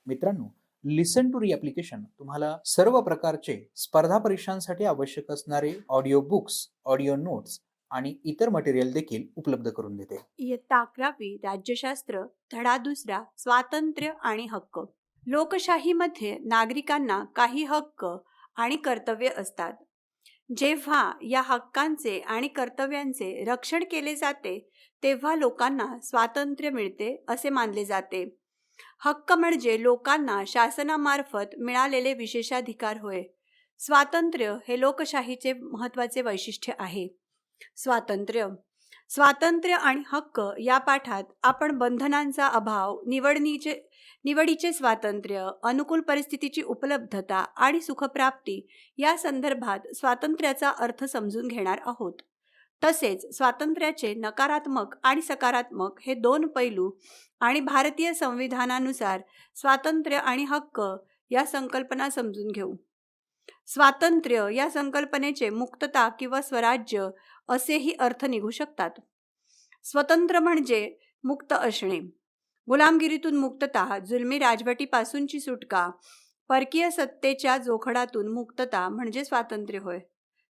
मित्रांनो, लिसन टू री ॲप्लिकेशन तुम्हाला सर्व प्रकारचे स्पर्धा परीक्षांसाठी आवश्यक असणारे ऑडिओ बुक्स, ऑडिओ नोट्स आणि इतर मटेरियल देखील उपलब्ध करून देते. इयत्ता 11वी राज्यशास्त्र धडा 2 स्वातंत्र्य आणि हक्क. लोकशाहीमध्ये नागरिकांना काही हक्क आणि कर्तव्य असतात. जेव्हा या हक्कांचे आणि कर्तव्यांचे रक्षण केले जाते तेव्हा लोकांना स्वातंत्र्य मिळते असे मानले जाते. हक्क म्हणजे लोकांना शासनामार्फत मिळालेले विशेषाधिकार होय. स्वातंत्र्य हे लोकशाहीचे महत्त्वाचे वैशिष्ट्य आहे. स्वातंत्र्य आणि हक्क या पाठात आपण बंधनांचा अभाव, निवडीचे स्वातंत्र्य, अनुकूल परिस्थितीची उपलब्धता आणि सुखप्राप्ती या संदर्भात स्वातंत्र्याचा अर्थ समजून घेणार आहोत. तसेच स्वातंत्र्याचे नकारात्मक आणि सकारात्मक हे 2 पैलू आणि भारतीय संविधानानुसार स्वातंत्र्य आणि हक्क या संकल्पना समजून घेऊ. स्वातंत्र्य या संकल्पनेचे मुक्तता किंवा स्वराज्य असेही अर्थ निघू शकतात. स्वतंत्र म्हणजे मुक्त असणे, गुलामगिरीतून मुक्तता, जुलमी राजवटीपासूनची सुटका, परकीय सत्तेच्या जोखडातून मुक्तता म्हणजे स्वातंत्र्य होय.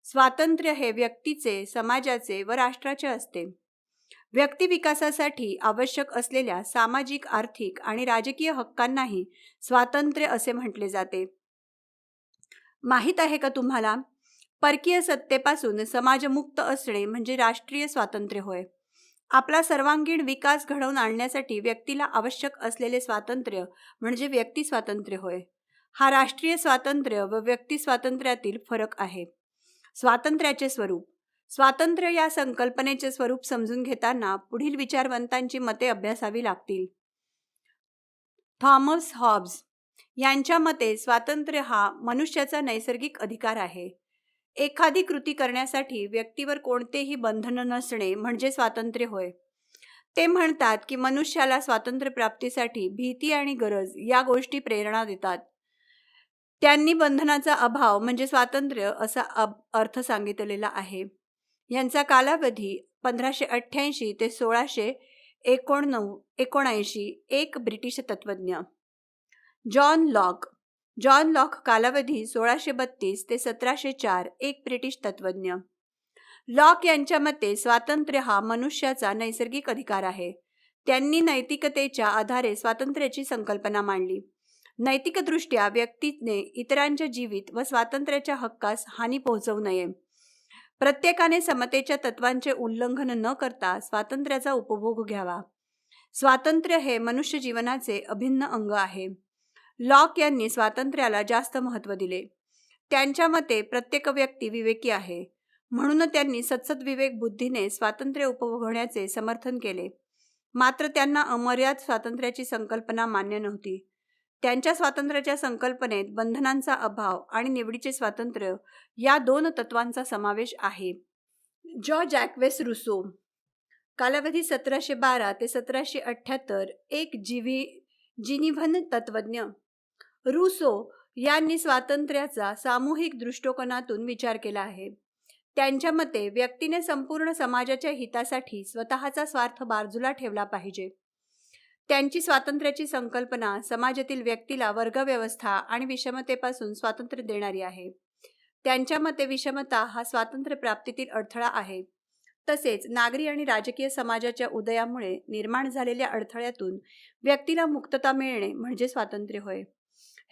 स्वातंत्र्य हे व्यक्तीचे, समाजाचे व राष्ट्राचे असते. व्यक्ती विकासासाठी आवश्यक असलेल्या सामाजिक, आर्थिक आणि राजकीय हक्कांनाही स्वातंत्र्य असे म्हटले जाते. माहीत आहे का तुम्हाला? परकीय सत्तेपासून समाजमुक्त असणे म्हणजे राष्ट्रीय स्वातंत्र्य होय. आपला सर्वांगीण विकास घडवून आणण्यासाठी व्यक्तीला आवश्यक असलेले स्वातंत्र्य म्हणजे व्यक्ती स्वातंत्र्य होय. हा राष्ट्रीय स्वातंत्र्य व व्यक्ती स्वातंत्र्यातील फरक आहे. स्वातंत्र्याचे स्वरूप. स्वातंत्र्य या संकल्पनेचे स्वरूप समजून घेताना पुढील विचारवंतांची मते अभ्यासावी लागतील. थॉमस हॉब्स यांच्या मते स्वातंत्र्य हा मनुष्याचा नैसर्गिक अधिकार आहे. एखादी कृती करण्यासाठी व्यक्तीवर कोणतेही बंधन नसणे म्हणजे स्वातंत्र्य होय. ते म्हणतात की मनुष्याला स्वातंत्र्य प्राप्तीसाठी भीती आणि गरज या गोष्टी प्रेरणा देतात. त्यांनी बंधनाचा अभाव म्हणजे स्वातंत्र्य असा अर्थ सांगितलेला आहे. यांचा कालावधी 1588 ते 1679. एक ब्रिटिश तत्त्वज्ञ. जॉन लॉक कालावधी 1632 ते 1704. एक ब्रिटिश तत्त्वज्ञ. लॉक यांच्या मते स्वातंत्र्य हा मनुष्याचा नैसर्गिक अधिकार आहे. त्यांनी नैतिकतेच्या आधारे स्वातंत्र्याची संकल्पना मांडली. नैतिकदृष्ट्या व्यक्तीने इतरांच्या जीवित व स्वातंत्र्याच्या हक्कास हानी पोहोचवू नये. प्रत्येकाने समतेच्या तत्वांचे उल्लंघन न करता स्वातंत्र्याचा उपभोग घ्यावा. स्वातंत्र्य हे मनुष्य जीवनाचे अभिन्न अंग आहे. लॉक यांनी स्वातंत्र्याला जास्त महत्त्व दिले. त्यांच्या मते प्रत्येक व्यक्ती विवेकी आहे, म्हणून त्यांनी सत्सद्विवेक बुद्धीने स्वातंत्र्य उपभोगण्याचे समर्थन केले. मात्र त्यांना अमर्याद स्वातंत्र्याची संकल्पना मान्य नव्हती. त्यांच्या स्वातंत्र्याच्या संकल्पनेत बंधनांचा अभाव आणि निवडीचे स्वातंत्र्य या 2 तत्वांचा समावेश आहे. जॅक्वेस रुसो कालावधी 1712 ते 1778. एक जिनिव्हन तत्त्वज्ञ. रुसो यांनी स्वातंत्र्याचा सामूहिक दृष्टिकोनातून विचार केला आहे. त्यांच्या मते व्यक्तीने संपूर्ण समाजाच्या हितासाठी स्वतःचा स्वार्थ बाजूला ठेवला पाहिजे. त्यांची स्वातंत्र्याची संकल्पना समाजातील व्यक्तीला वर्गव्यवस्था आणि विषमतेपासून स्वातंत्र्य देणारी आहे. त्यांच्या मते विषमता हा स्वातंत्र्य प्राप्तीतील अडथळा आहे. तसेच नागरी आणि राजकीय समाजाच्या उदयामुळे निर्माण झालेल्या अडथळ्यातून व्यक्तीला मुक्तता मिळणे म्हणजे स्वातंत्र्य होय.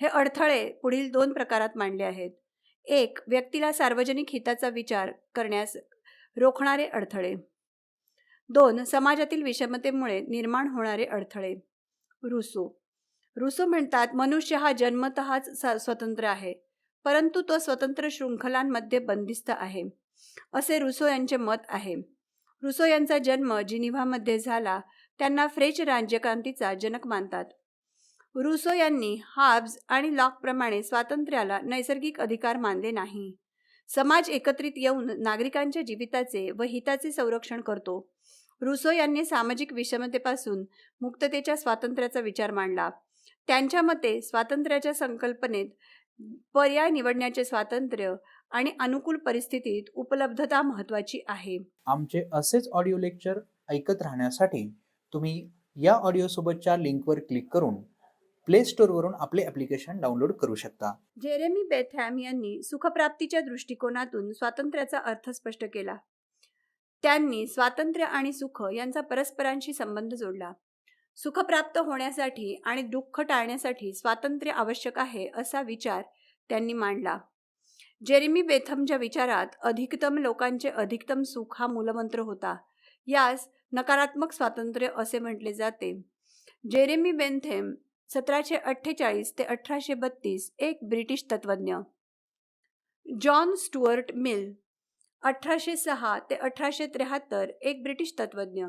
हे अडथळे पुढील 2 प्रकारात मांडले आहेत. 1. व्यक्तीला सार्वजनिक हिताचा विचार करण्यास रोखणारे अडथळे. 2. समाजातील विषमतेमुळे निर्माण होणारे अडथळे. रुसो म्हणतात मनुष्य हा जन्मतःच स्वतंत्र आहे, परंतु तो स्वतंत्र शृंखलांमध्ये बंदिस्त आहे, असे रुसो यांचे मत आहे. रुसो यांचा जन्म जिनिव्हामध्ये झाला. त्यांना फ्रेंच राज्यक्रांतीचा जनक मानतात. रुसो यांनी हॉब्स आणि लॉकप्रमाणे स्वातंत्र्याला नैसर्गिक अधिकार मानले नाही. समाज एकत्रित येऊन नागरिकांच्या जीविताचे व हिताचे संरक्षण करतो. रुसो यांनी सामाजिक विषमतेपासून मुक्ततेच्या स्वातंत्र्याचा विचार मांडला. त्यांच्या मते स्वातंत्र्याच्या संकल्पनेत पर्याय निवडण्याचे स्वातंत्र्य आणि अनुकूल परिस्थितीत उपलब्धता महत्त्वाची आहे. आमचे असेच ऑडिओ लेक्चर ऐकत राहण्यासाठी तुम्ही या ऑडिओ सोबतच्या लिंकवर क्लिक करून प्ले स्टोअरवरून आपले ॲप्लिकेशन डाउनलोड करू शकता. जेरेमी बेथॅम यांनी सुखप्राप्तीच्या दृष्टिकोनातून स्वातंत्र्याचा अर्थ स्पष्ट केला. त्यांनी स्वातंत्र्य आणि सुख यांचा परस्परांशी संबंध जोडला. सुख प्राप्त होण्यासाठी आणि दुःख टाळण्यासाठी स्वातंत्र्य आवश्यक आहे असा विचार त्यांनी मांडला. जेरेमी बेथमच्या विचारात अधिकतम लोकांचे अधिकतम सुख हा मूलमंत्र होता. यास नकारात्मक स्वातंत्र्य असे म्हटले जाते. जेरेमी बेंथम 1748 ते 1832 एक ब्रिटिश तत्त्वज्ञ. जॉन स्टुअर्ट मिल 1806 ते 1873 एक ब्रिटिश तत्त्वज्ञ.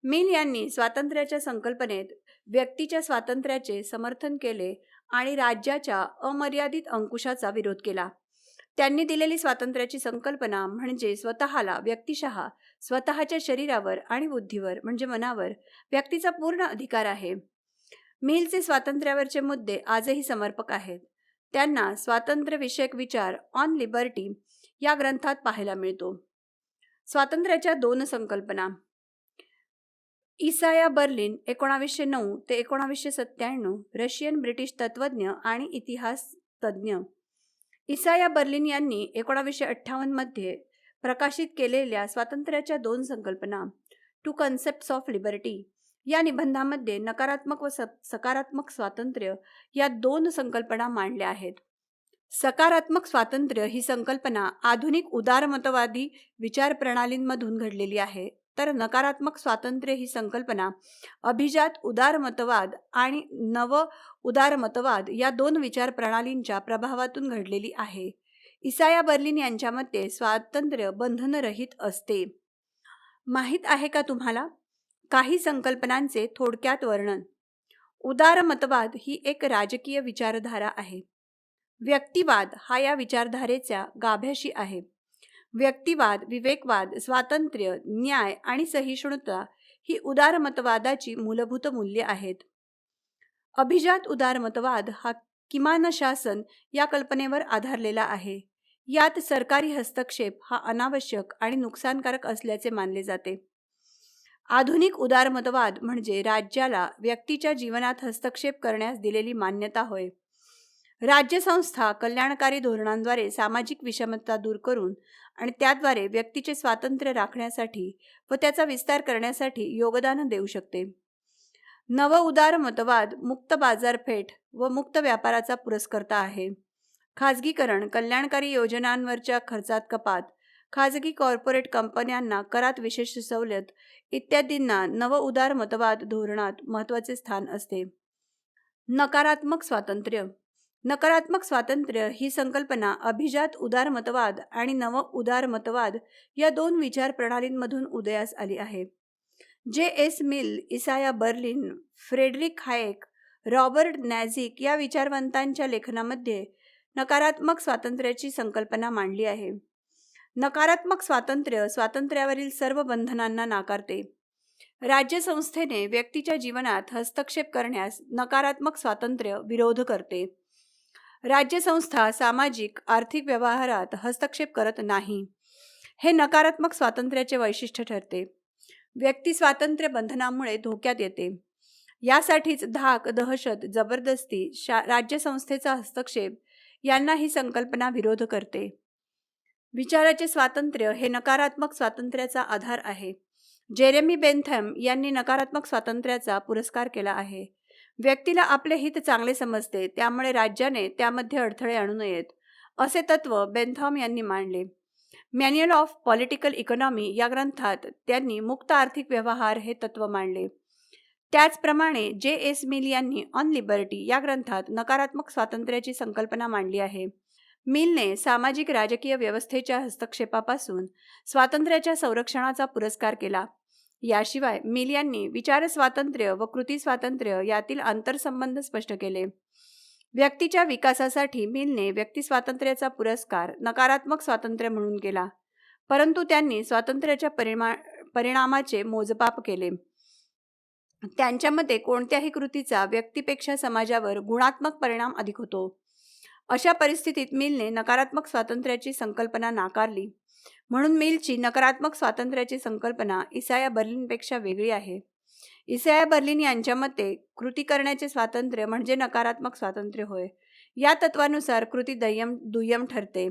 मिल यांनी स्वातंत्र्याच्या संकल्पनेत व्यक्तीच्या स्वातंत्र्याचे समर्थन केले आणि राज्याच्या अमर्यादित अंकुशाचा विरोध केला. त्यांनी दिलेली स्वातंत्र्याची संकल्पना म्हणजे व्यक्तिशः स्वतःच्या शरीरावर आणि बुद्धीवर म्हणजे मनावर व्यक्तीचा पूर्ण अधिकार आहे. मिलचे स्वातंत्र्यावरचे मुद्दे आजही समर्पक आहेत. त्यांना स्वातंत्र्यविषयक विचार ऑन लिबर्टी या ग्रंथात पाहायला मिळतो. स्वातंत्र्याच्या दोन संकल्पना. इसाया बर्लिन 1909 ते 1997 रशियन ब्रिटिश तत्त्वज्ञ आणि इतिहास तज्ज्ञ. इसाया बर्लिन यांनी 1958 मध्ये प्रकाशित केलेल्या स्वातंत्र्याच्या दोन संकल्पना टू कन्सेप्ट्स ऑफ लिबर्टी या निबंधामध्ये नकारात्मक व सकारात्मक स्वातंत्र्य या दोन संकल्पना मांडल्या आहेत. सकारात्मक स्वातंत्र्य ही संकल्पना आधुनिक उदारमतवादी विचारप्रणालींमधून घडलेली आहे, तर नकारात्मक स्वातंत्र्य ही संकल्पना अभिजात उदारमतवाद आणि नव उदारमतवाद या दोन विचारप्रणालींच्या प्रभावातून घडलेली आहे. इसाया बर्लिन यांच्या मते स्वातंत्र्य बंधनरहित असते. माहीत आहे का तुम्हाला काही संकल्पनांचे थोडक्यात वर्णन? उदारमतवाद ही एक राजकीय विचारधारा आहे. व्यक्तिवाद हा या विचारधारेच्या गाभ्याशी आहे. व्यक्तिवाद, विवेकवाद, स्वातंत्र्य, न्याय आणि सहिष्णुता ही उदारमतवादाची मूलभूत मूल्ये आहेत. अभिजात उदारमतवाद हा किमान शासन या कल्पनेवर आधारलेला आहे. यात सरकारी हस्तक्षेप हा अनावश्यक आणि नुकसानकारक असल्याचे मानले जाते. आधुनिक उदारमतवाद म्हणजे राज्याला व्यक्तीच्या जीवनात हस्तक्षेप करण्यास दिलेली मान्यता होय. राज्यसंस्था कल्याणकारी धोरणांद्वारे सामाजिक विषमता दूर करून आणि त्याद्वारे व्यक्तीचे स्वातंत्र्य राखण्यासाठी व त्याचा विस्तार करण्यासाठी योगदान देऊ शकते. नव उदारमतवाद मुक्त बाजारपेठ व मुक्त व्यापाराचा पुरस्कर्ता आहे. खाजगीकरण, कल्याणकारी योजनांवरच्या खर्चात कपात, खाजगी कॉर्पोरेट कंपन्यांना करात विशेष सवलत इत्यादींना नव उदारमतवाद धोरणात महत्त्वाचे स्थान असते. नकारात्मक स्वातंत्र्य. नकारात्मक स्वातंत्र्य ही संकल्पना अभिजात उदारमतवाद आणि नव उदारमतवाद या दोन विचार प्रणालींमधून उदयास आली आहे. J.S. Mill, Isaiah Berlin, Friedrich Hayek, Robert Nozick या विचारवंतांच्या लेखनामध्ये नकारात्मक स्वातंत्र्याची संकल्पना मांडली आहे. नकारात्मक स्वातंत्र्य स्वातंत्र्यावरील सर्व बंधनांना नाकारते. राज्यसंस्थेने व्यक्तीच्या जीवनात हस्तक्षेप करण्यास नकारात्मक स्वातंत्र्य विरोध करते. राज्यसंस्था सामाजिक आर्थिक व्यवहारात हस्तक्षेप करत नाही. हे नकारात्मक स्वातंत्र्याचे वैशिष्ट्य ठरते. व्यक्ती स्वातंत्र्य बंधनामुळे धोक्यात येते. यासाठीच धाक, दहशत, जबरदस्ती, राज्यसंस्थेचा हस्तक्षेप यांना ही संकल्पना विरोध करते. विचाराचे स्वातंत्र्य हे नकारात्मक स्वातंत्र्याचा आधार आहे. जेरेमी बेंथम यांनी नकारात्मक स्वातंत्र्याचा पुरस्कार केला आहे. व्यक्तीला आपले हित चांगले समजते, त्यामुळे राज्याने त्यामध्ये अडथळे आणू नयेत, असे तत्व बेंथम यांनी मांडले. मॅन्युअल ऑफ पॉलिटिकल इकॉनॉमी या ग्रंथात त्यांनी मुक्त आर्थिक व्यवहार हे तत्व मांडले. त्याचप्रमाणे J.S. मिल यांनी ऑन लिबर्टी या ग्रंथात नकारात्मक स्वातंत्र्याची संकल्पना मांडली आहे. मिलने सामाजिक राजकीय व्यवस्थेच्या हस्तक्षेपापासून स्वातंत्र्याच्या संरक्षणाचा पुरस्कार केला. याशिवाय मिल यांनी विचार स्वातंत्र्य व कृती स्वातंत्र्य यातील आंतरसंबंध स्पष्ट केले. व्यक्तीच्या विकासासाठी मिलने व्यक्ती स्वातंत्र्याचा पुरस्कार नकारात्मक स्वातंत्र्य म्हणून केला, परंतु त्यांनी स्वातंत्र्याच्या परिणामाचे मोजमाप केले. त्यांच्या मते कोणत्याही कृतीचा व्यक्तीपेक्षा समाजावर गुणात्मक परिणाम अधिक होतो. अशा परिस्थितीत मिलने नकारात्मक स्वातंत्र्याची संकल्पना नाकारली. म्हणून मिलची नकारात्मक स्वातंत्र्याची संकल्पना इसाया बर्लिनपेक्षा वेगळी आहे. इसाया बर्लिन यांच्या मते कृती करण्याचे स्वातंत्र्य म्हणजे नकारात्मक स्वातंत्र्य होय. या तत्वानुसार कृती दुय्यम ठरते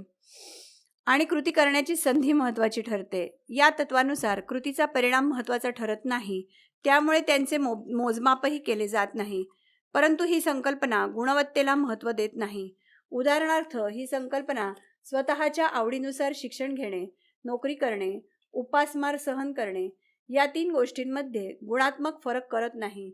आणि कृती करण्याची संधी महत्त्वाची ठरते. या तत्वानुसार कृतीचा परिणाम महत्त्वाचा ठरत नाही, त्यामुळे त्यांचे मोजमापही केले जात नाही. परंतु ही संकल्पना गुणवत्तेला महत्त्व देत नाही. उदाहरणार्थ, ही संकल्पना स्वतःच्या आवडीनुसार शिक्षण घेणे, नोकरी करणे, उपासमार सहन करणे या 3 गोष्टींमध्ये गुणात्मक फरक करत नाही.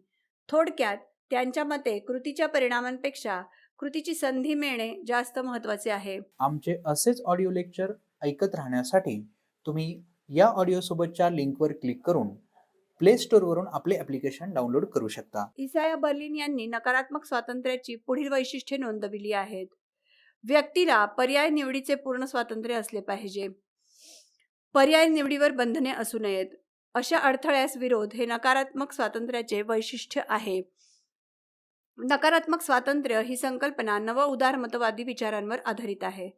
थोडक्यात त्यांच्या मते कृतीच्या परिणामांपेक्षा कृतीची संधी मिळणे जास्त महत्त्वाचे आहे. आमचे असेच ऑडिओ लेक्चर ऐकत राहण्यासाठी तुम्ही या ऑडिओसोबतच्या लिंकवर क्लिक करून प्ले स्टोअरवरून आपले ॲप्लिकेशन डाउनलोड करू शकता. इसाया बर्लिन यांनी नकारात्मक स्वातंत्र्याची पुढील वैशिष्ट्ये नोंदविली आहेत. व्यक्तीला पर्याय निवडीचे पूर्ण स्वातंत्र्य असले पाहिजे. पर्याय निवडीवर बंधने असू नयेत. अशा अडथळ्यास विरोध हे नकारात्मक स्वातंत्र्याचे वैशिष्ट्य आहे. नकारात्मक स्वातंत्र्य ही संकल्पना नव उदारमतवादी विचारांवर आधारित आहे.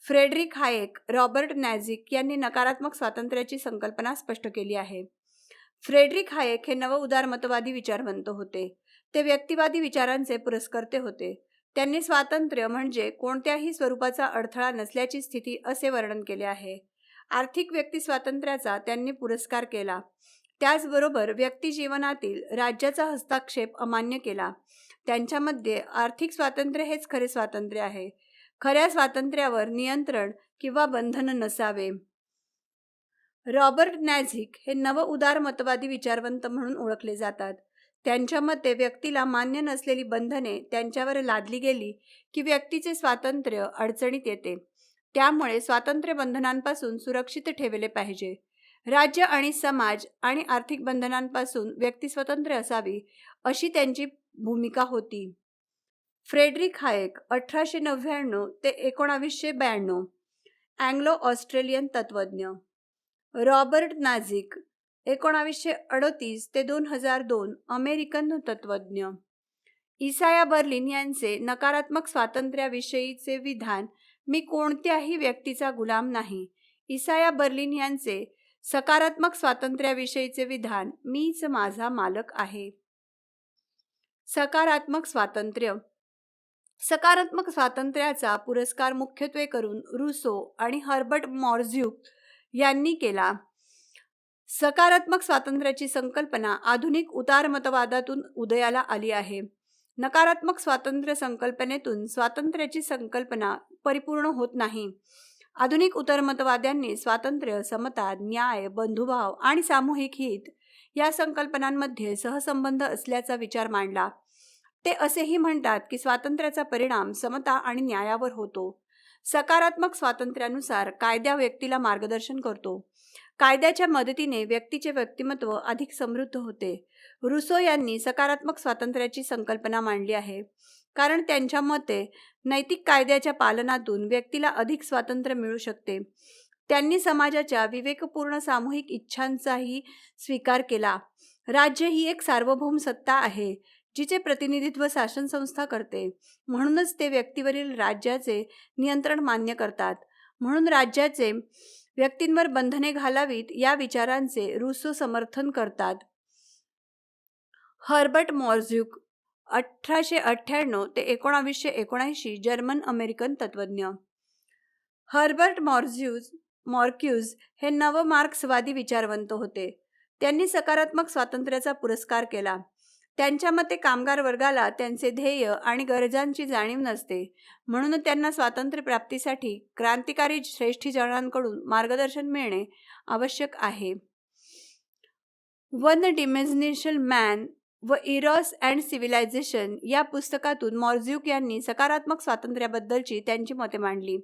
फ्रेडरिक हायेक, रॉबर्ट नॅझिक यांनी नकारात्मक स्वातंत्र्याची संकल्पना स्पष्ट केली आहे. फ्रेडरिक हायेक हे नव उदारमतवादी विचारवंत होते. ते व्यक्तिवादी विचारांचे पुरस्कर्ते होते. त्यांनी स्वातंत्र्य म्हणजे कोणत्याही स्वरूपाचा अडथळा नसल्याची स्थिती असे वर्णन केले आहे. आर्थिक व्यक्ती स्वातंत्र्याचा त्यांनी पुरस्कार केला. त्याचबरोबर व्यक्ती जीवनातील राज्याचा हस्तक्षेप अमान्य केला. त्यांच्यामध्ये आर्थिक स्वातंत्र्य हेच खरे स्वातंत्र्य आहे. खऱ्या स्वातंत्र्यावर नियंत्रण किंवा बंधन नसावे. रॉबर्ट नॅझिक हे नव उदारमतवादी विचारवंत म्हणून ओळखले जातात. त्यांच्या मते व्यक्तीला मान्य नसलेली बंधने त्यांच्यावर लादली गेली की व्यक्तीचे स्वातंत्र्य अडचणीत येते. त्यामुळे स्वातंत्र्य बंधनांपासून सुरक्षित ठेवले पाहिजे. राज्य आणि समाज आणि आर्थिक बंधनांपासून व्यक्ती स्वतंत्र असावी अशी त्यांची भूमिका होती. फ्रेडरिक हायेक 1899 ते 1992 अँग्लो ऑस्ट्रेलियन तत्त्वज्ञ. रॉबर्ट नाझिक 1938 ते 2002 अमेरिकन तत्त्वज्ञ. इसाया बर्लिन यांचे नकारात्मक स्वातंत्र्याविषयीचे विधान मी कोणत्याही व्यक्तीचा गुलाम नाही. इसाया बर्लिन यांचे सकारात्मक स्वातंत्र्याविषयीचे विधान मीच माझा मालक आहे. सकारात्मक स्वातंत्र्य. सकारात्मक स्वातंत्र्याचा पुरस्कार मुख्यत्वे करून रुसो आणि हर्बर्ट मॉर्झ्यूक यांनी केला. सकारात्मक स्वातंत्र्याची संकल्पना आधुनिक उदारमतवादातून उदयाला आली आहे. नकारात्मक स्वातंत्र्य संकल्पनेतून स्वातंत्र्याची संकल्पना परिपूर्ण होत नाही. आधुनिक उदारमतवाद्यांनी स्वातंत्र्य, समता, न्याय, बंधुभाव आणि सामूहिक हित या संकल्पनांमध्ये सहसंबंध असल्याचा विचार मांडला. ते असेही म्हणतात की स्वातंत्र्याचा परिणाम समता आणि न्यायावर होतो. सकारात्मक स्वातंत्र्यानुसार कायदा व्यक्तीला मार्गदर्शन करतो. कायद्याच्या मदतीने व्यक्तीचे व्यक्तिमत्व अधिक समृद्ध होते. रुसो यांनी सकारात्मक स्वातंत्र्याची संकल्पना मांडली आहे, कारण त्यांच्या मते नैतिक कायद्याच्या पालनातून व्यक्तीला अधिक स्वातंत्र्य मिळू शकते. त्यांनी समाजाच्या विवेकपूर्ण सामूहिक इच्छांचाही स्वीकार केला. राज्य ही एक सार्वभौम सत्ता आहे, जिचे प्रतिनिधित्व शासन संस्था करते. म्हणूनच ते व्यक्तीवरील राज्याचे नियंत्रण मान्य करतात. म्हणून राज्याचे व्यक्तींवर बंधने घालावीत या विचारांचे रुसो समर्थन करतात. हर्बर्ट मॉर्झ्यूक 1898 ते 1979 जर्मन अमेरिकन तत्त्वज्ञ. हर्बर्ट मॉर्क्यूज हे नव मार्क्सवादी विचारवंत होते. त्यांनी सकारात्मक स्वातंत्र्याचा पुरस्कार केला. त्यांच्या मते कामगार वर्गाला त्यांचे ध्येय आणि गरजांची जाणीव नसते, म्हणून त्यांना स्वातंत्र्य प्राप्तीसाठी क्रांतिकारी श्रेष्ठीजनांकडून मार्गदर्शन मिळणे आवश्यक आहे. वन डिमेन्शनल मॅन व इरॉस अँड सिव्हिलायझेशन या पुस्तकातून मॉर्झ्यूक यांनी सकारात्मक स्वातंत्र्याबद्दलची त्यांची मते मांडली.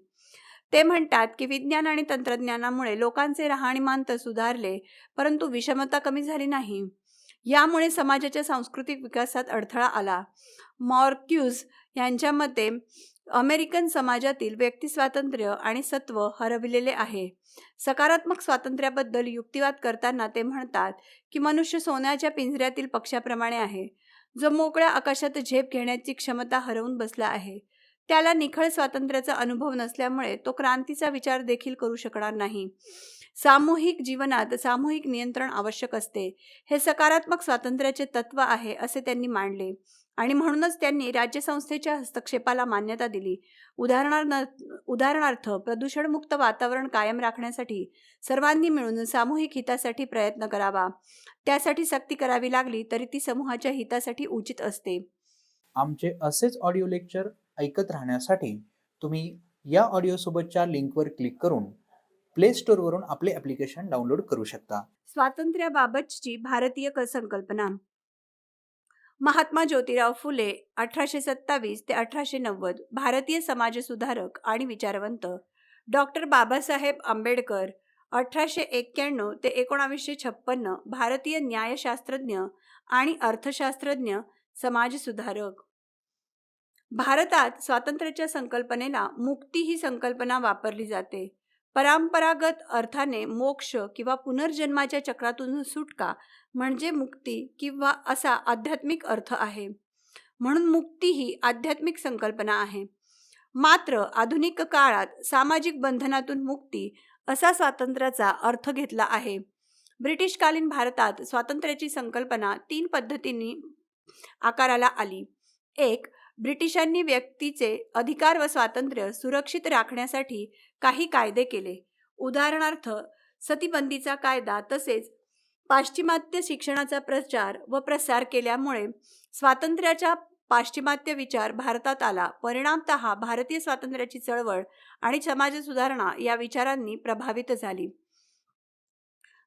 ते म्हणतात की विज्ञान आणि तंत्रज्ञानामुळे लोकांचे राहणीमान तर सुधारले, परंतु विषमता कमी झाली नाही. यामुळे समाजाच्या सांस्कृतिक विकासात अडथळा आला. मॉर्क्यूज यांच्या मते अमेरिकन समाजातील व्यक्ती स्वातंत्र्य आणि सत्व हरविलेले आहे. सकारात्मक स्वातंत्र्याबद्दल युक्तिवाद करताना ते म्हणतात की मनुष्य सोन्याच्या पिंजऱ्यातील पक्ष्याप्रमाणे आहे, जो मोकळ्या आकाशात झेप घेण्याची क्षमता हरवून बसला आहे. त्याला निखळ स्वातंत्र्याचा अनुभव नसल्यामुळे तो क्रांतीचा विचार देखील करू शकणार नाही. सामूहिक जीवनात सामूहिक नियंत्रण आवश्यक असते. हे सकारात्मक स्वातंत्र्याचे तत्व आहे असे त्यांनी मांडले आणि म्हणूनच त्यांनी राज्यसंस्थेच्या हस्तक्षेपाला मान्यता दिली. उदाहरणार्थ प्रदूषणमुक्त वातावरण कायम राखण्यासाठी सर्वांनी मिळून सामूहिक हितासाठी प्रयत्न करावा. त्यासाठी सक्ती करावी लागली तरी ती समूहाच्या हितासाठी उचित असते. आमचे असेच ऑडिओ लेक्चर ऐकत राहण्यासाठी तुम्ही या ऑडिओसोबतच्या लिंकवर क्लिक करून प्ले स्टोअरवरून आपले ॲप्लिकेशन डाउनलोड करू शकता. स्वातंत्र्याबाबतची भारतीय संकल्पना. महात्मा ज्योतिराव फुले 1827 ते 1890 भारतीय समाजसुधारक आणि विचारवंत. डॉक्टर बाबासाहेब आंबेडकर 1891 ते 1956 भारतीय न्यायशास्त्रज्ञ आणि अर्थशास्त्रज्ञ, समाजसुधारक. भारतात स्वातंत्र्याच्या संकल्पनेला मुक्ती ही संकल्पना वापरली जाते. परंपरागत अर्थाने मोक्ष किंवा पुनर्जन्माच्या चक्रातून सुटका म्हणजे मुक्ती किंवा असा आध्यात्मिक अर्थ आहे. म्हणून मुक्ती ही आध्यात्मिक संकल्पना आहे. मात्र आधुनिक काळात सामाजिक बंधनातून मुक्ती असा स्वातंत्र्याचा अर्थ घेतला आहे. ब्रिटिशकालीन भारतात स्वातंत्र्याची संकल्पना 3 पद्धतींनी आकाराला आली. 1. ब्रिटिशांनी व्यक्तीचे अधिकार व स्वातंत्र्य सुरक्षित राखण्यासाठी काही कायदे केले. उदाहरणार्थ सतीबंदीचा कायदा तसेच पाश्चिमात्य शिक्षणाचा प्रचार व प्रसार केल्यामुळे स्वातंत्र्याचा पाश्चिमात्य विचार भारतात आला. परिणामतः भारतीय स्वातंत्र्याची चळवळ आणि समाज सुधारणा या विचारांनी प्रभावित झाली.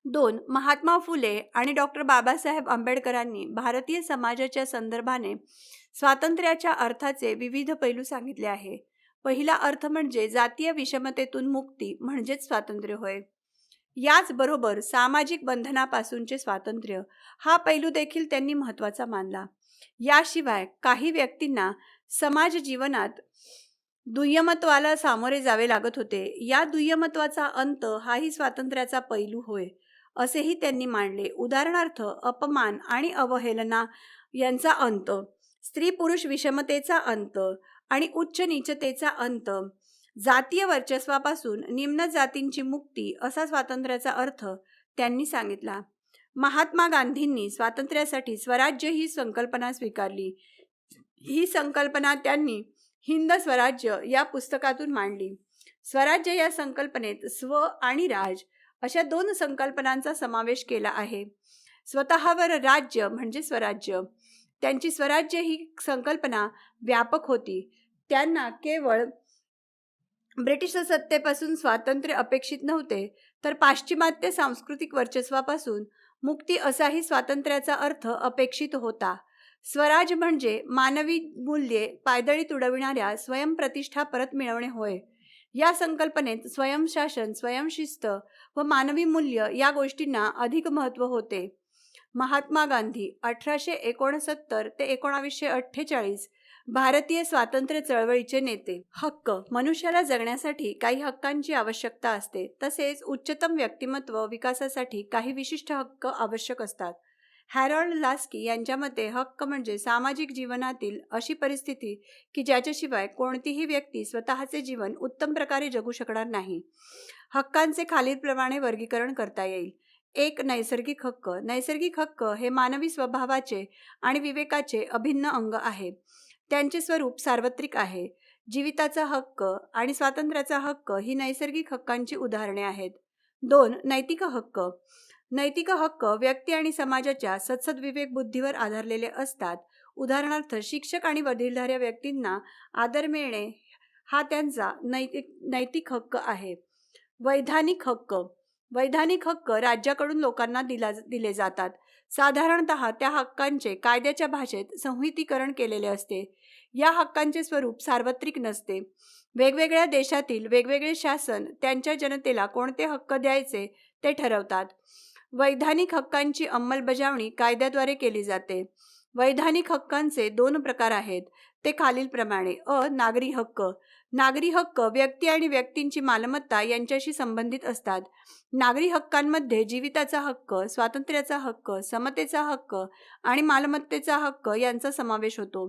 2. महात्मा फुले आणि डॉक्टर बाबासाहेब आंबेडकरांनी भारतीय समाजाच्या संदर्भाने स्वातंत्र्याच्या अर्थाचे विविध पैलू सांगितले आहे. पहिला अर्थ म्हणजे जातीय विषमतेतून मुक्ती म्हणजेच स्वातंत्र्य होय. याचबरोबर सामाजिक बंधनापासूनचे स्वातंत्र्य हा पैलू देखील त्यांनी महत्त्वाचा मानला. याशिवाय काही व्यक्तींना समाज जीवनात दुय्यमत्वाला सामोरे जावे लागत होते. या दुय्यमत्वाचा अंत हाही स्वातंत्र्याचा पैलू होय असेही त्यांनी मांडले. उदाहरणार्थ अपमान आणि अवहेलना यांचा अंत, स्त्री पुरुष विषमतेचा अंत आणि उच्च नीचतेचा अंत, जातीय वर्चस्वापासून निम्न जातींची मुक्ती असा स्वातंत्र्याचा अर्थ त्यांनी सांगितला. महात्मा गांधींनी स्वातंत्र्यासाठी स्वराज्य ही संकल्पना स्वीकारली. ही संकल्पना त्यांनी हिंद स्वराज्य या पुस्तकातून मांडली. स्वराज्य या संकल्पनेत स्व आणि राज अशा 2 संकल्पनांचा समावेश केला आहे. स्वतःवर राज्य म्हणजे स्वराज्य. त्यांची स्वराज्य ही संकल्पना व्यापक होती. त्यांना केवळ ब्रिटिश सत्तेपासून स्वातंत्र्य अपेक्षित नव्हते, तर पाश्चिमात्य सांस्कृतिक वर्चस्वापासून मुक्ती असाही स्वातंत्र्याचा अर्थ अपेक्षित होता. स्वराज म्हणजे मानवी मूल्ये पायदळी तुडविणाऱ्या स्वयंप्रतिष्ठा परत मिळवणे होय. या संकल्पनेत स्वयंशासन, स्वयंशिस्त व मानवी मूल्य या गोष्टींना अधिक महत्त्व होते. महात्मा गांधी 1869 ते 1948 भारतीय स्वातंत्र्य चळवळीचे नेते. हक्क. मनुष्याला जगण्यासाठी काही हक्कांची आवश्यकता असते. तसेच उच्चतम व्यक्तिमत्व विकासासाठी काही विशिष्ट हक्क आवश्यक असतात. हॅरॉल्ड लास्की यांच्या मते हक्क म्हणजे सामाजिक जीवनातील अशी परिस्थिती की ज्याच्याशिवाय कोणतीही व्यक्ती स्वतःचे जीवन उत्तम प्रकारे जगू शकणार नाही. हक्कांचे खालीलप्रमाणे वर्गीकरण करता येईल. 1. नैसर्गिक हक्क. नैसर्गिक हक्क हे मानवी स्वभावाचे आणि विवेकाचे अभिन्न अंग आहे. त्यांचे स्वरूप सार्वत्रिक आहे. जीविताचा हक्क आणि स्वातंत्र्याचा हक्क ही नैसर्गिक हक्कांची उदाहरणे आहेत. 2. नैतिक हक्क. नैतिक हक्क व्यक्ती आणि समाजाच्या सद्सद्विवेक बुद्धीवर आधारलेले असतात. उदाहरणार्थ शिक्षक आणि वडीलधाऱ्या व्यक्तींना आदर मिळणे हा त्यांचा नैतिक हक्क आहे. वैधानिक हक्क. वैधानिक हक्क राज्याकडून लोकांना दिले जातात. साधारणतः त्या हक्कांचे कायद्याच्या भाषेत संहितीकरण केलेले असते. या हक्कांचे स्वरूप सार्वत्रिक नसते. वेगवेगळ्या देशातील वेगवेगळे शासन त्यांच्या जनतेला कोणते हक्क द्यायचे ते ठरवतात. वैधानिक हक्कांची अंमलबजावणी कायद्याद्वारे केली जाते. वैधानिक हक्कांचे 2 प्रकार आहेत. ते खालीलप्रमाणे. नागरी हक्क. नागरी हक्क व्यक्ती आणि व्यक्तींची मालमत्ता यांच्याशी संबंधित असतात. नागरी हक्कांमध्ये जीविताचा हक्क, स्वातंत्र्याचा हक्क, समतेचा हक्क आणि मालमत्तेचा हक्क यांचा समावेश होतो.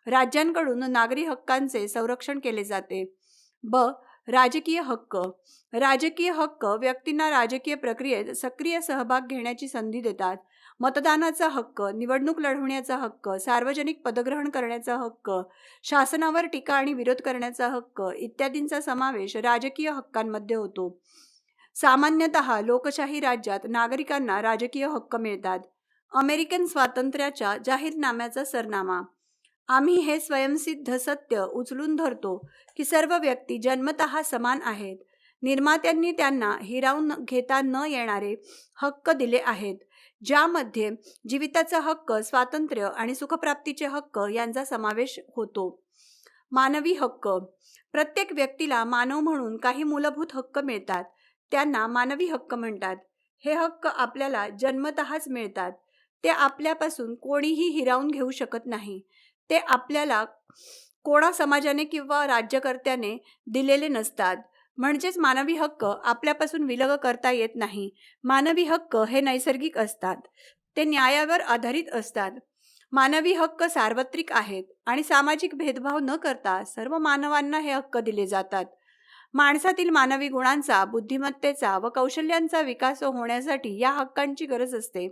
राज्यांकडून नागरी हक्कांचे संरक्षण केले जाते. राजकीय हक्क. राजकीय हक्क व्यक्तींना राजकीय प्रक्रियेत सक्रिय सहभाग घेण्याची संधी देतात. मतदानाचा हक्क, निवडणूक लढवण्याचा हक्क, सार्वजनिक पदग्रहण करण्याचा हक्क, शासनावर टीका आणि विरोध करण्याचा हक्क इत्यादींचा समावेश राजकीय हक्कांमध्ये होतो. सामान्यतः लोकशाही राज्यात नागरिकांना राजकीय हक्क मिळतात. अमेरिकन स्वातंत्र्याच्या जाहीरनाम्याचा सरनामा. आम्ही हे स्वयंसिद्ध सत्य उचलून धरतो की सर्व व्यक्ती जन्मतः समान आहेत. निर्मात्यांनी त्यांना हिरावून घेता न येणारे हक्क दिले आहेत, ज्यामध्ये जीविताचा हक्क, स्वातंत्र्य आणि सुखप्राप्तीचे हक्क यांचा समावेश होतो. मानवी हक्क. प्रत्येक व्यक्तीला मानव म्हणून काही मूलभूत हक्क मिळतात. त्यांना मानवी हक्क म्हणतात. हे हक्क आपल्याला जन्मतःच मिळतात. ते आपल्यापासून कोणीही हिरावून घेऊ शकत नाही. ते आपल्याला कोणा समाजाने किंवा राज्यकर्त्याने दिलेले नसतात. म्हणजेच मानवी हक्क आपल्यापासून विलग करता येत नाही. मानवी हक्क हे नैसर्गिक असतात. ते न्यायावर आधारित असतात. मानवी हक्क सार्वत्रिक आहेत आणि सामाजिक भेदभाव न करता सर्व मानवांना हे हक्क दिले जातात. माणसातील मानवी गुणांचा, बुद्धिमत्तेचा व कौशल्यांचा विकास होण्यासाठी या हक्कांची गरज असते.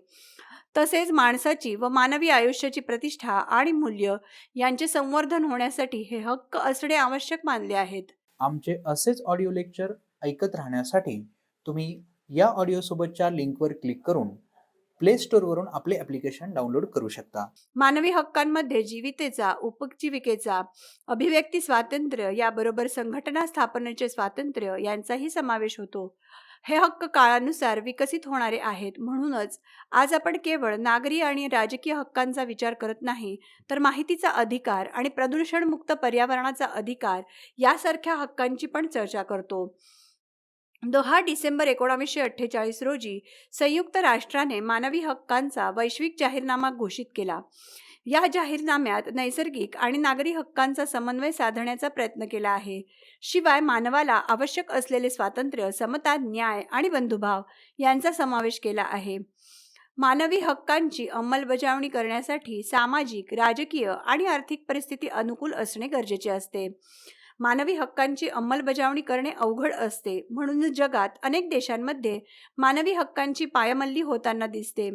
तसेच माणसाची व मानवी आयुष्याची प्रतिष्ठा आणि मूल्य यांचे संवर्धन होण्यासाठी हे हक्क असणे आवश्यक मानले आहेत. आमचे असेच ऑडिओ लेक्चर ऐकत राहण्यासाठी तुम्ही या ऑडिओसोबतच्या लिंकवर क्लिक करून प्ले स्टोअरवरून आपले ॲप्लिकेशन डाउनलोड करू शकता. मानवी हक्कांमध्ये जीवितेचा, उपजीविकेचा, अभिव्यक्ती स्वातंत्र्य याबरोबर संघटना स्थापनेचे स्वातंत्र्य यांचाही समावेश होतो. हे हक्क काळानुसार विकसित होणारे आहेत. म्हणूनच आज आपण केवळ नागरी आणि राजकीय हक्कांचा विचार करत नाही, तर माहितीचा अधिकार आणि प्रदूषणमुक्त पर्यावरणाचा अधिकार यासारख्या हक्कांची पण चर्चा करतो. 10 डिसेंबर 1948 रोजी संयुक्त राष्ट्राने मानवी हक्कांचा वैश्विक जाहीरनामा घोषित केला. या जाहीरनाम्यात नैसर्गिक आणि नागरी हक्कांचा समन्वय साधण्याचा प्रयत्न केला आहे. शिवाय मानवाला आवश्यक असलेले स्वातंत्र्य, समता, न्याय आणि बंधुभाव यांचा समावेश केला आहे. मानवी हक्कांची अंमलबजावणी करण्यासाठी सामाजिक, राजकीय आणि आर्थिक परिस्थिती अनुकूल असणे गरजेचे असते. मानवी हक्कांची अंमलबजावणी करणे अवघड असते. म्हणून जगात अनेक देशांमध्ये मानवी हक्कांची पायमल्ली होताना दिसते.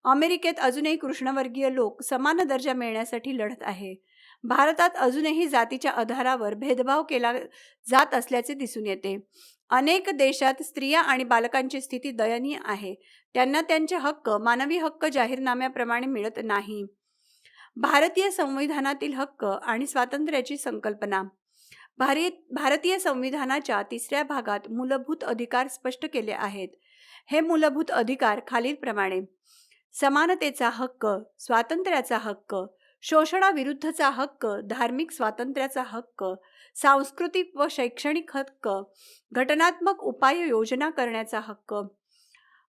अमेरिकेत अजूनही कृष्णवर्गीय लोक समान दर्जा मिळण्यासाठी लढत आहे. भारतात अजूनही जातीच्या आधारावर भेदभाव केला जात असल्याचे दिसून येते. अनेक देशात स्त्रिया आणि बालकांची स्थिती दयनीय आहे. त्यांना त्यांचे हक्क मानवी हक्क जाहीरनाम्याप्रमाणे मिळत नाही. भारतीय संविधानातील हक्क आणि स्वातंत्र्याची संकल्पना. भारतीय संविधानाच्या 3ऱ्या भागात मूलभूत अधिकार स्पष्ट केले आहेत. हे मूलभूत अधिकार खालीलप्रमाणे: समानतेचा हक्क, स्वातंत्र्याचा हक्क, शोषणाविरुद्धचा हक्क, धार्मिक स्वातंत्र्याचा हक्क, सांस्कृतिक व शैक्षणिक हक्क, घटनात्मक उपाययोजना करण्याचा हक्क.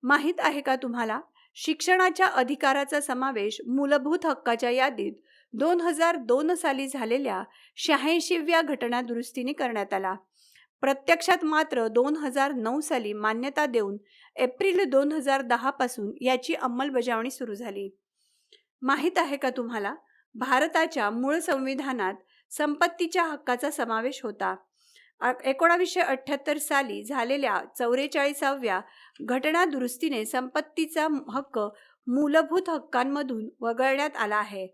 माहीत आहे का तुम्हाला, शिक्षणाच्या अधिकाराचा समावेश मूलभूत हक्काच्या यादीत 2002 साली झालेल्या 86व्या घटना दुरुस्तीने करण्यात आला. प्रत्यक्षात मात्र 2009 साली मान्यता देऊन एप्रिल 2010 पासून याची अंमलबजावणी सुरू झाली. माहीत आहे का तुम्हाला, भारताच्या मूळ संविधानात संपत्तीच्या हक्काचा समावेश होता. 1978 साली झालेल्या 44व्या घटना दुरुस्तीने संपत्तीचा हक्क मूलभूत हक्कांमधून वगळण्यात आला आहे.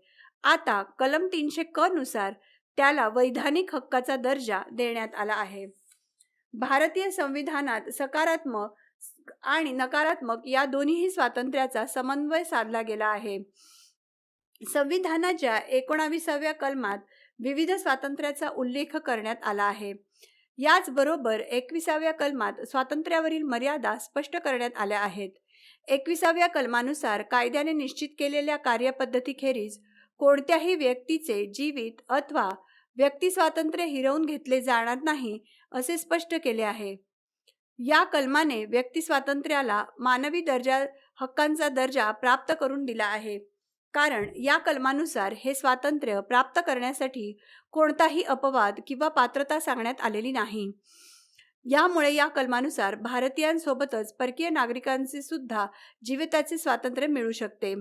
आता कलम 300 क नुसार त्याला वैधानिक हक्काचा दर्जा देण्यात आला आहे. भारतीय संविधानात सकारात्मक आणि नकारात्मक या दोन्ही स्वातंत्र्याचा समन्वय साधला गेला आहे. संविधानाच्या 19व्या कलमात विविध स्वातंत्र्याचा उल्लेख करण्यात आला आहे. याचबरोबर 21व्या कलमात स्वातंत्र्यावरील मर्यादा स्पष्ट करण्यात आल्या आहेत. 21व्या कलमानुसार कायद्याने निश्चित केलेल्या कार्यपद्धतीखेरीज कोणत्याही व्यक्तीचे जीवित अथवा व्यक्ती स्वातंत्र्य हिरावून घेतले जाणार नाही असे स्पष्ट केले आहे. या कलमाने व्यक्ती स्वातंत्र्याला मानवी हक्कांचा दर्जा प्राप्त करून दिला आहे. कारण या कलमानुसार हे स्वातंत्र्य प्राप्त करण्यासाठी कोणताही अपवाद किंवा पात्रता सांगण्यात आलेली नाही. यामुळे या कलमानुसार भारतीयांसोबतच परकीय नागरिकांचे सुद्धा जीविताचे स्वातंत्र्य मिळू शकते.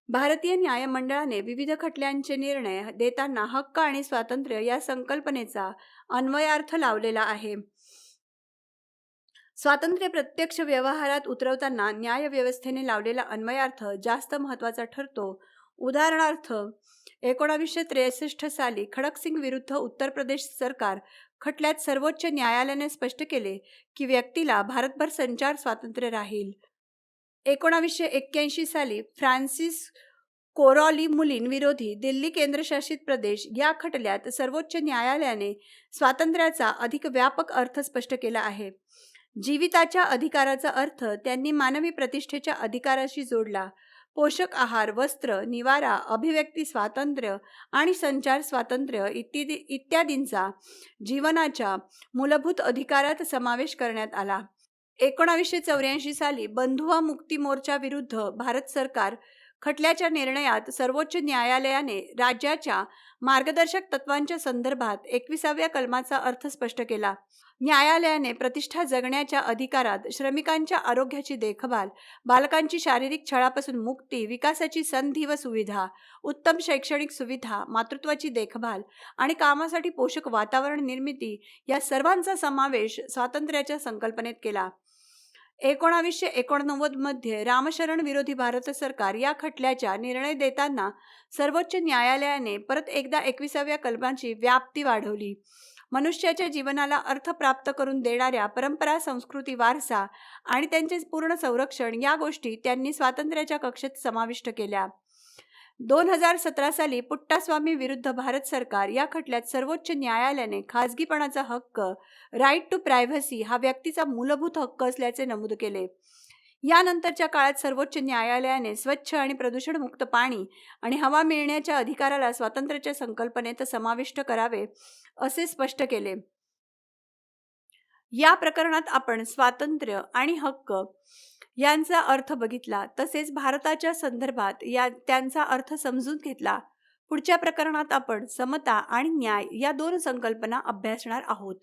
भारतीय न्यायमंडळाने विविध खटल्यांचे निर्णय देताना हक्क आणि स्वातंत्र्य या संकल्पनेचा अन्वयार्थ लावलेला आहे. स्वातंत्र्य प्रत्यक्ष व्यवहारात उतरवताना न्यायव्यवस्थेने लावलेला अन्वयार्थ जास्त महत्त्वाचा ठरतो. उदाहरणार्थ 1963 साली खडकसिंग विरुद्ध उत्तर प्रदेश सरकार खटल्यात सर्वोच्च न्यायालयाने स्पष्ट केले की व्यक्तीला भारतभर संचार स्वातंत्र्य राहील. 1981 साली फ्रान्सिस कोरॉली मुलीन विरोधी दिल्ली केंद्रशासित प्रदेश या खटल्यात सर्वोच्च न्यायालयाने स्वातंत्र्याचा अधिक व्यापक अर्थ स्पष्ट केला आहे. जीविताच्या अधिकाराचा अर्थ त्यांनी मानवी प्रतिष्ठेच्या अधिकाराशी जोडला. पोषक आहार, वस्त्र, निवारा, अभिव्यक्ती स्वातंत्र्य आणि संचार स्वातंत्र्य इत्यादींचा जीवनाच्या मूलभूत अधिकारात समावेश करण्यात आला. 1984 साली बंधुआ मुक्ती मोर्चा विरुद्ध भारत सरकार खटल्याच्या निर्णयात सर्वोच्च न्यायालयाने राज्याच्या मार्गदर्शक तत्वांच्या संदर्भात 21व्या कलमाचा अर्थ स्पष्ट केला. न्यायालयाने प्रतिष्ठा जगण्याच्या अधिकारात श्रमिकांच्या आरोग्याची देखभाल, बालकांची शारीरिक छळापासून मुक्ती, विकासाची संधी व सुविधा, उत्तम शैक्षणिक सुविधा, मातृत्वाची देखभाल आणि कामासाठी पोषक वातावरण निर्मिती या सर्वांचा समावेश स्वातंत्र्याच्या संकल्पनेत केला. 1989 मध्ये रामशरण विरोधी भारत सरकार या खटल्याच्या निर्णय देताना सर्वोच्च न्यायालयाने परत एकदा 21व्या कलमाची व्याप्ती वाढवली. मनुष्याच्या जीवनाला अर्थ प्राप्त करून देणाऱ्या परंपरा, संस्कृती, वारसा आणि त्यांचे पूर्ण संरक्षण या गोष्टी त्यांनी स्वातंत्र्याच्या कक्षेत समाविष्ट केल्या. 2017 साली पुट्टास्वामी विरुद्ध भारत सरकार या खटल्यात सर्वोच्च न्यायालयाने खाजगीपणाचा हक्क, राईट टू प्रायव्हसी हा व्यक्तीचा मूलभूत हक्क असल्याचे नमूद केले. यानंतरच्या काळात सर्वोच्च न्यायालयाने स्वच्छ आणि प्रदूषणमुक्त पाणी आणि हवा मिळण्याच्या अधिकाराला स्वातंत्र्याच्या संकल्पनेत समाविष्ट करावे असे स्पष्ट केले. या प्रकरणात आपण स्वातंत्र्य आणि हक्क यांचा अर्थ बघितला, तसेच भारताच्या संदर्भात त्यांचा अर्थ समजून घेतला. पुढच्या प्रकरणात आपण समता आणि न्याय या दोन संकल्पना अभ्यासणार आहोत.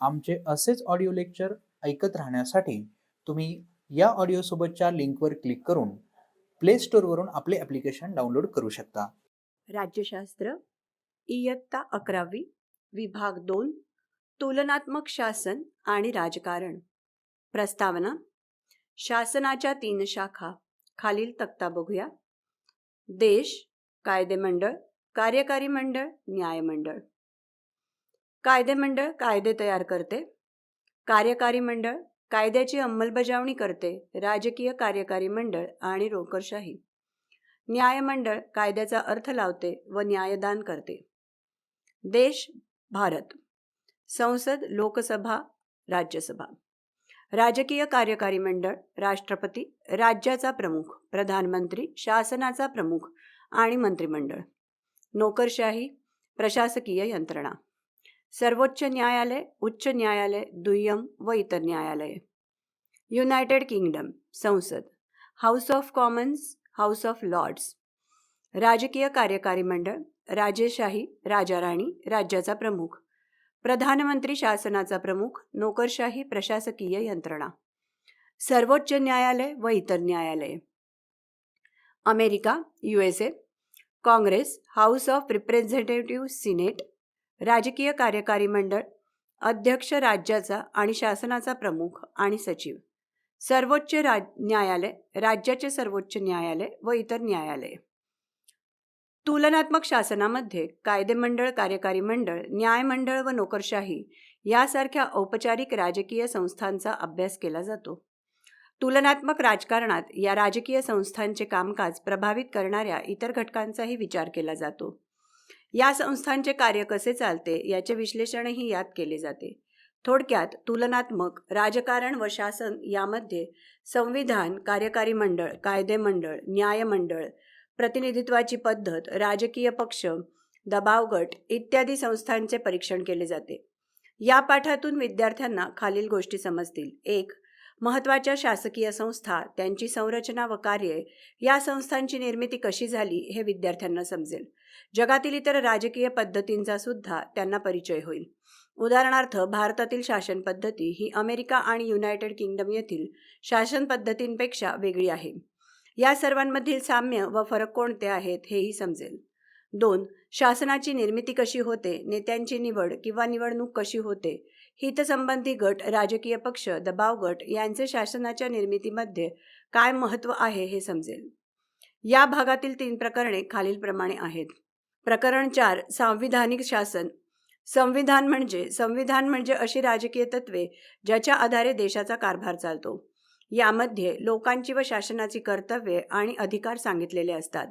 आमचे असेच ऑडिओ लेक्चर ऐकत राहण्यासाठी तुम्ही या ऑडिओ सोबतच्या लिंकवर क्लिक करून प्ले स्टोअरवरून आपले ॲप्लिकेशन डाउनलोड करू शकता. राज्यशास्त्र, इयत्ता 11वी, विभाग 2, तुलनात्मक शासन आणि राजकारण. प्रस्तावना. शासनाच्या 3 शाखा. खालील तक्ता बघूया. देश, कायदेमंडळ, कार्यकारी मंडळ, न्यायमंडळ. कायदेमंडळ कायदे तयार करते. कार्यकारी मंडळ कायद्याची अंमलबजावणी करते. राजकीय कार्यकारी मंडळ आणि नोकरशाही. न्यायमंडळ कायद्याचा अर्थ लावते व न्यायदान करते. देश भारत. संसद, लोकसभा, राज्यसभा. राजकीय कार्यकारी मंडळ राष्ट्रपती, राज्याचा प्रमुख, प्रधानमंत्री, शासनाचा प्रमुख आणि मंत्रिमंडळ. नोकरशाही प्रशासकीय यंत्रणा. सर्वोच्च न्यायालय, उच्च न्यायालय, दुय्यम व इतर न्यायालये. युनायटेड किंगडम संसद, House of Commons, House of Lords. राजकीय कार्यकारी मंडळ राजेशाही, राजाराणी, राज्याचा प्रमुख, प्रधानमंत्री, शासनाचा प्रमुख, नोकरशाही प्रशासकीय यंत्रणा. सर्वोच्च न्यायालय व इतर न्यायालये. America USA, Congress, house of representative, Senate. राजकीय कार्यकारी मंडळ अध्यक्ष, राज्याचा आणि शासनाचा प्रमुख आणि सचिव. सर्वोच्च न्यायालय, राज्याचे सर्वोच्च न्यायालय व इतर न्यायालये. तुलनात्मक शासनामध्ये कायदेमंडळ, कार्यकारी मंडळ, न्यायमंडळ व नोकरशाही यासारख्या औपचारिक राजकीय संस्थांचा अभ्यास केला जातो. तुलनात्मक राजकारणात या राजकीय संस्थांचे कामकाज प्रभावित करणाऱ्या इतर घटकांचाही विचार केला जातो. या संस्थांचे कार्य कसे चालते याचे विश्लेषणही यात केले जाते. थोडक्यात तुलनात्मक राजकारण व शासन यामध्ये संविधान, कार्यकारी मंडळ, कायदेमंडळ, न्यायमंडळ, प्रतिनिधित्वाची पद्धत, राजकीय पक्ष, दबाव गट इत्यादी संस्थांचे परीक्षण केले जाते. या पाठातून विद्यार्थ्यांना खालील गोष्टी समजतील. 1. महत्त्वाच्या शासकीय संस्था, त्यांची संरचना व कार्ये, या संस्थांची निर्मिती कशी झाली हे विद्यार्थ्यांना समजेल. जगातील इतर राजकीय पद्धतींचा सुद्धा त्यांना परिचय होईल. उदाहरणार्थ, भारतातील शासन पद्धती ही अमेरिका आणि युनायटेड किंगडम येथील शासन पद्धतींपेक्षा वेगळी आहे. या सर्वांमधील साम्य व फरक कोणते आहेत हेही समजेल. 2. शासनाची निर्मिती कशी होते, नेत्यांची निवड किंवा निवडणूक कशी होते, हितसंबंधी गट, राजकीय पक्ष, दबाव गट यांचे शासनाच्या निर्मितीमध्ये काय महत्त्व आहे हे समजेल. या भागातील 3 प्रकरणे खालीलप्रमाणे आहेत. प्रकरण 4. सांविधानिक शासन. संविधान म्हणजे अशी राजकीय तत्त्वे ज्याच्या आधारे देशाचा कारभार चालतो. यामध्ये लोकांची व शासनाची कर्तव्ये आणि अधिकार सांगितलेले असतात.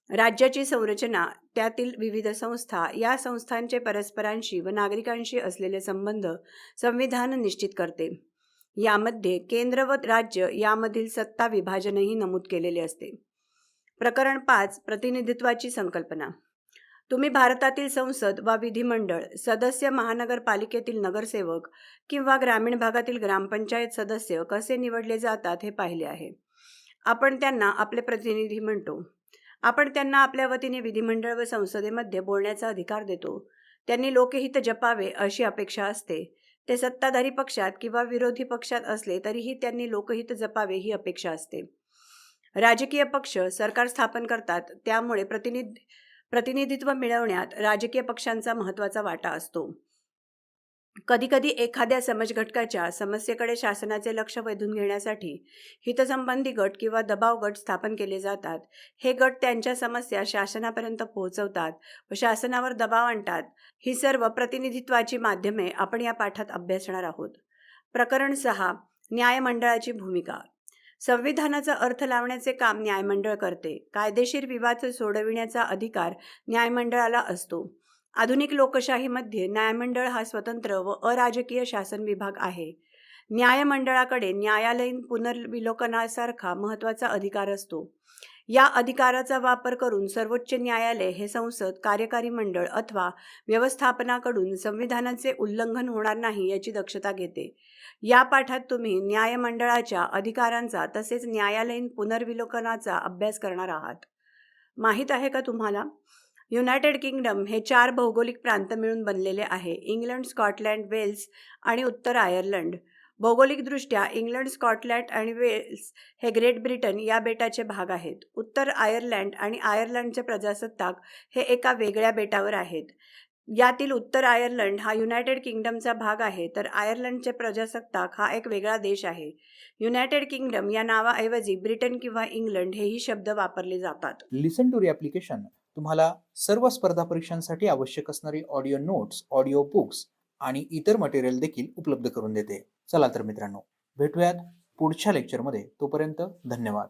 राज्याची संरचना, त्यातील विविध संस्था, या संस्थांचे परस्परांशी व नागरिकांशी असलेले संबंध संविधान निश्चित करते. यामध्ये केंद्र व राज्य यामधील सत्ता विभाजनही नमूद केलेले असते. प्रकरण 5. प्रतिनिधित्वाची संकल्पना. तुम्ही भारतातील संसद वा विधिमंडळ सदस्य, महानगरपालिकेतील नगरसेवक किंवा ग्रामीण भागातील ग्रामपंचायत सदस्य कसे निवडले जातात हे पाहिले आहे. आपण त्यांना आपले प्रतिनिधी म्हणतो. आपण त्यांना आपल्या वतीने विधिमंडळ व संसदेमध्ये बोलण्याचा अधिकार देतो. त्यांनी लोकहित जपावे अशी अपेक्षा असते. ते सत्ताधारी पक्षात किंवा विरोधी पक्षात असले तरीही त्यांनी लोकहित जपावे ही अपेक्षा असते. राजकीय पक्ष सरकार स्थापन करतात, त्यामुळे प्रतिनिधित्व मिळवण्यात राजकीय पक्षांचा महत्त्वाचा वाटा असतो. कधीकधी एखाद्या समाजघटकाच्या समस्येकडे शासनाचे लक्ष वेधून घेण्यासाठी हितसंबंधी गट किंवा दबाव गट स्थापन केले जातात. हे गट त्यांच्या समस्या शासनापर्यंत पोहोचवतात व शासनावर दबाव आणतात. ही सर्व प्रतिनिधित्वाची माध्यमे आपण या पाठात अभ्यासणार आहोत. प्रकरण 6. न्यायमंडळाची भूमिका. संविधानाचा अर्थ लावण्याचे काम न्यायमंडळ करते. कायदेशीर विवाद सोडविण्याचा अधिकार न्यायमंडळाला असतो. आधुनिक लोकशाहीमध्ये न्यायमंडळ हा स्वतंत्र व अराजकीय शासन विभाग आहे. न्यायमंडळाकडे न्यायालयीन पुनर्विलोकनासारखा महत्त्वाचा अधिकार असतो. या अधिकाराचा वापर करून सर्वोच्च न्यायालय हे संसद, कार्यकारी मंडळ अथवा व्यवस्थापनाकडून संविधानाचे उल्लंघन होणार नाही याची दक्षता घेते. या पाठात तुम्ही न्यायमंडळाच्या अधिकारांचा तसेच न्यायालयीन पुनर्विलोकनाचा अभ्यास करणार आहात. माहीत आहे का तुम्हाला? युनायटेड किंगडम हे 4 भौगोलिक प्रांत मिळून बनलेले आहे. इंग्लंड, स्कॉटलंड, वेल्स आणि उत्तर आयर्लंड. भौगोलिकदृष्ट्या इंग्लंड, स्कॉटलंड आणि वेल्स हे ग्रेट ब्रिटन या बेटाचे भाग आहेत. उत्तर आयर्लंड आणि आयर्लंडचे प्रजासत्ताक हे एका वेगळ्या बेटावर आहेत. यातील उत्तर आयर्लंड हा युनायटेड किंगडमचा भाग आहे, तर आयर्लंडचे प्रजासत्ताक हा एक वेगळा देश आहे. युनायटेड किंगडम या नावाऐवजी ब्रिटन किंवा इंग्लंड हेही शब्द वापरले जातात. लिसन टू ॲप्लिकेशन तुम्हाला सर्व स्पर्धा परीक्षांसाठी आवश्यक असणारी ऑडिओ नोट्स, ऑडिओ बुक्स आणि इतर मटेरियल देखील उपलब्ध करून देते. चला तर मित्रांनो, भेटूयात पुढच्या लेक्चरमध्ये. तोपर्यंत धन्यवाद.